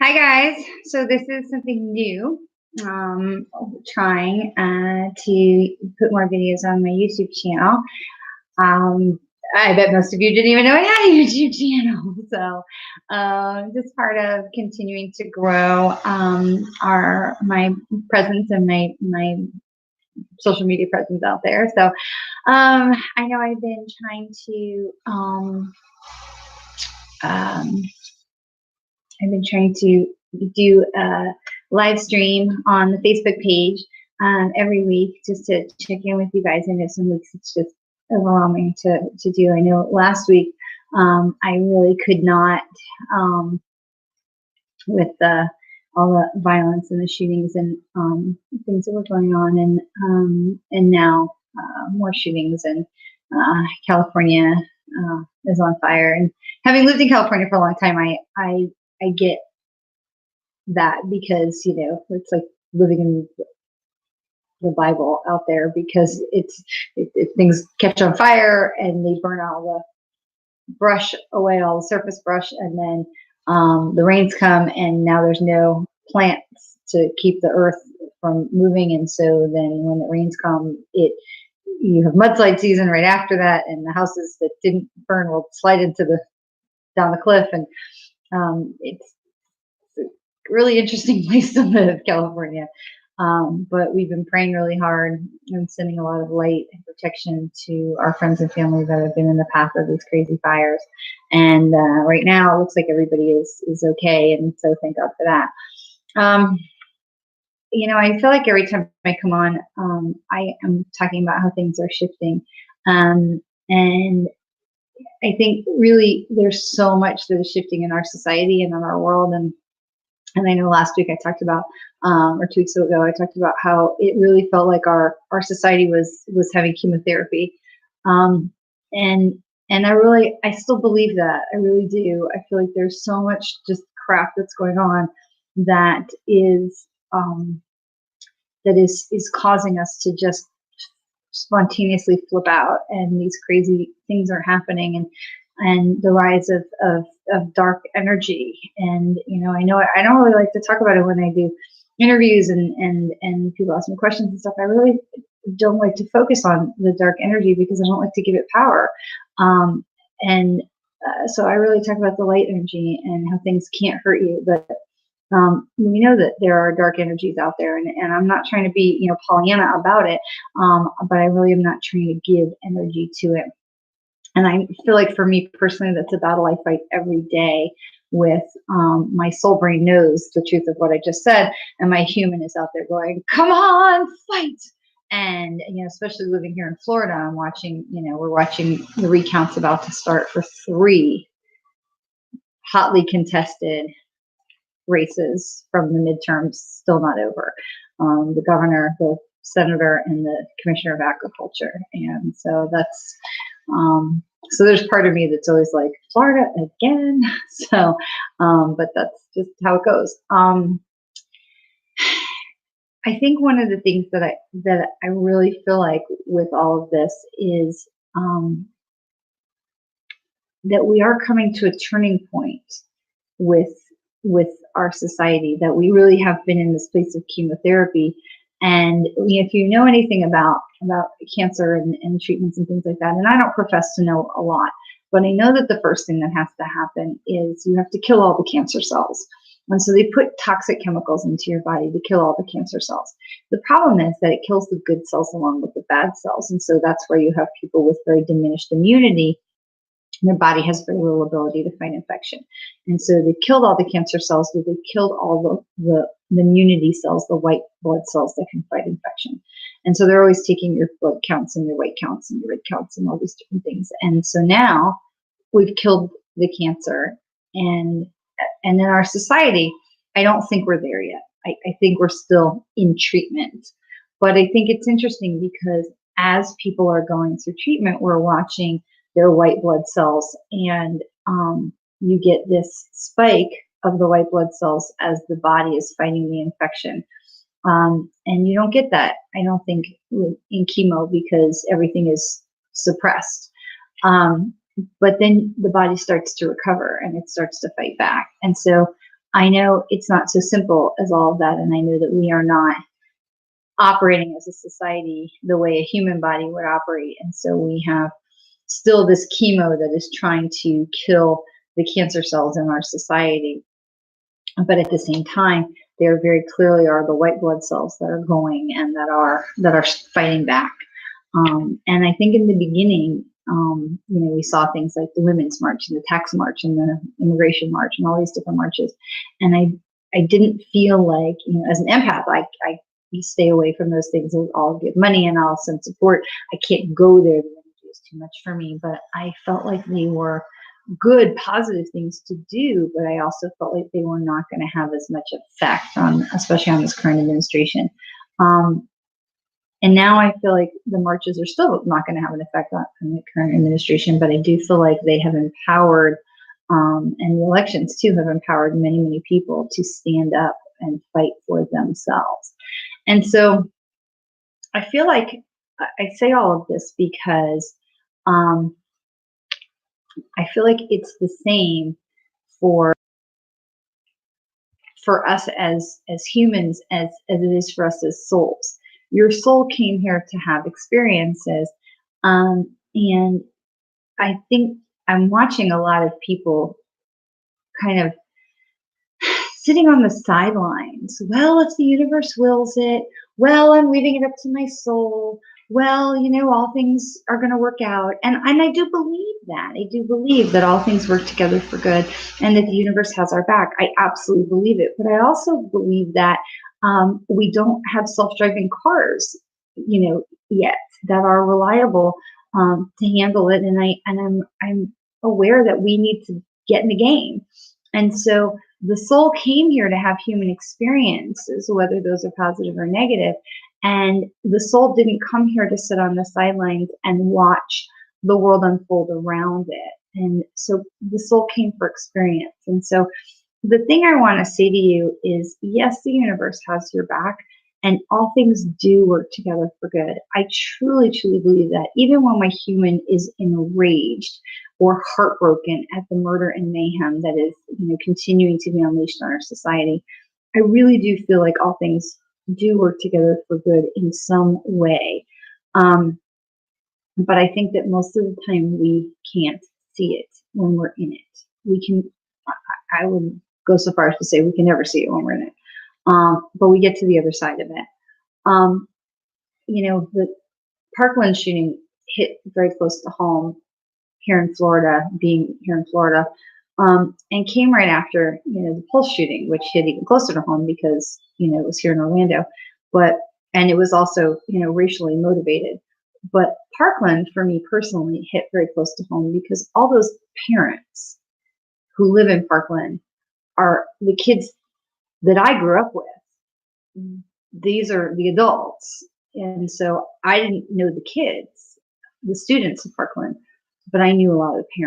Hi guys. So this is something new. Trying to put more videos on my YouTube channel. Um, I bet most of you didn't even know I had a YouTube channel. So just part of continuing to grow our my presence and my social media presence out there. So I know I've been trying to um, do a live stream on the Facebook page every week just to check in with you guys. I know some weeks it's just overwhelming to do. I know last week I really could not with all the violence and the shootings and things that were going on, and now more shootings, and California is on fire. And having lived in California for a long time, I get that, because it's like living in the Bible out there, because things catch on fire and they burn all the brush away, all the surface brush, and then the rains come and now there's no plants to keep the earth from moving, and so then when the rains come, you have mudslide season right after that, and the houses that didn't burn will slide down the cliff, and it's really interesting place to live, California. But we've been praying really hard and sending a lot of light and protection to our friends and family that have been in the path of these crazy fires. And right now, it looks like everybody is okay, and so thank God for that. I feel like every time I come on, I am talking about how things are shifting, and I think really there's so much that is shifting in our society and in our world. And I know last week I talked about, or 2 weeks ago, I talked about how it really felt like our society was having chemotherapy, and I still believe that. I really do. I feel like there's so much just crap that's going on that is causing us to just spontaneously flip out, and these crazy things are happening, and the rise of dark energy. And I know I don't really like to talk about it when I do interviews and people ask me questions and stuff. I really don't like to focus on the dark energy because I don't like to give it power. And so I really talk about the light energy and how things can't hurt you, but we know that there are dark energies out there, and I'm not trying to be Pollyanna about it, but I really am not trying to give energy to it. And I feel like for me personally, that's a battle I fight every day with. My soul brain knows the truth of what I just said, and my human is out there going, come on, fight. And especially living here in Florida, I'm watching, we're watching the recounts about to start for 3 hotly contested races from the midterms, still not over. The governor, the senator, and the commissioner of agriculture. And so that's so there's part of me that's always like, Florida again. So but that's just how it goes. I think one of the things that I really feel like with all of this is that we are coming to a turning point with our society, that we really have been in this place of chemotherapy. And if you know anything about cancer and treatments and things like that, and I don't profess to know a lot, but I know that the first thing that has to happen is you have to kill all the cancer cells. And so they put toxic chemicals into your body to kill all the cancer cells. The problem is that it kills the good cells along with the bad cells. And so that's where you have people with very diminished immunity. Their body has very little ability to fight infection. And so they killed all the cancer cells, but they killed all the immunity cells, the white blood cells that can fight infection. And so they're always taking your blood counts and your white counts and your red counts and all these different things. And so now we've killed the cancer. And in our society, I don't think we're there yet. I think we're still in treatment. But I think it's interesting because as people are going through treatment, we're watching their white blood cells, and you get this spike of the white blood cells as the body is fighting the infection. And you don't get that, I don't think, in chemo, because everything is suppressed. But then the body starts to recover and it starts to fight back. And so I know it's not so simple as all of that, and I know that we are not operating as a society the way a human body would operate. And so we have still this chemo that is trying to kill the cancer cells in our society. But at the same time, there very clearly are the white blood cells that are going and that are fighting back. And I think in the beginning, we saw things like the Women's March and the Tax March and the Immigration March and all these different marches. And I didn't feel like, as an empath, I stay away from those things. I'll give money and I'll send support. I can't go there. The energy is too much for me. But I felt like they were good, positive things to do, but I also felt like they were not going to have as much effect especially on this current administration. And now I feel like the marches are still not going to have an effect on the current administration, but I do feel like they have empowered, and the elections too have empowered many, many people to stand up and fight for themselves. And so I feel like I say all of this because I feel like it's the same for us as humans as it is for us as souls. Your soul came here to have experiences, and I think I'm watching a lot of people kind of sitting on the sidelines. Well, if the universe wills it, well, I'm leaving it up to my soul. Well, all things are going to work out. And I do believe that. I do believe that all things work together for good and that the universe has our back. I absolutely believe it. But I also believe that we don't have self-driving cars, yet that are reliable to handle it. And I'm aware that we need to get in the game. And so the soul came here to have human experiences, whether those are positive or negative. And the soul didn't come here to sit on the sidelines and watch the world unfold around it. And so the soul came for experience. And so the thing I want to say to you is, yes, the universe has your back and all things do work together for good. I truly, truly believe that. Even when my human is enraged or heartbroken at the murder and mayhem that is, continuing to be unleashed on our society, I really do feel like all things do work together for good in some way. But I think that most of the time we can't see it when we're in it. We can, I would go so far as to say we can never see it when we're in it. But we get to the other side of it. The Parkland shooting hit very close to home here in Florida, being here in Florida, and came right after, the Pulse shooting, which hit even closer to home because, it was here in Orlando, and it was also, racially motivated. But Parkland, for me personally, hit very close to home because all those parents who live in Parkland are the kids that I grew up with. These are the adults. And so I didn't know the kids, the students of Parkland, but I knew a lot of the parents.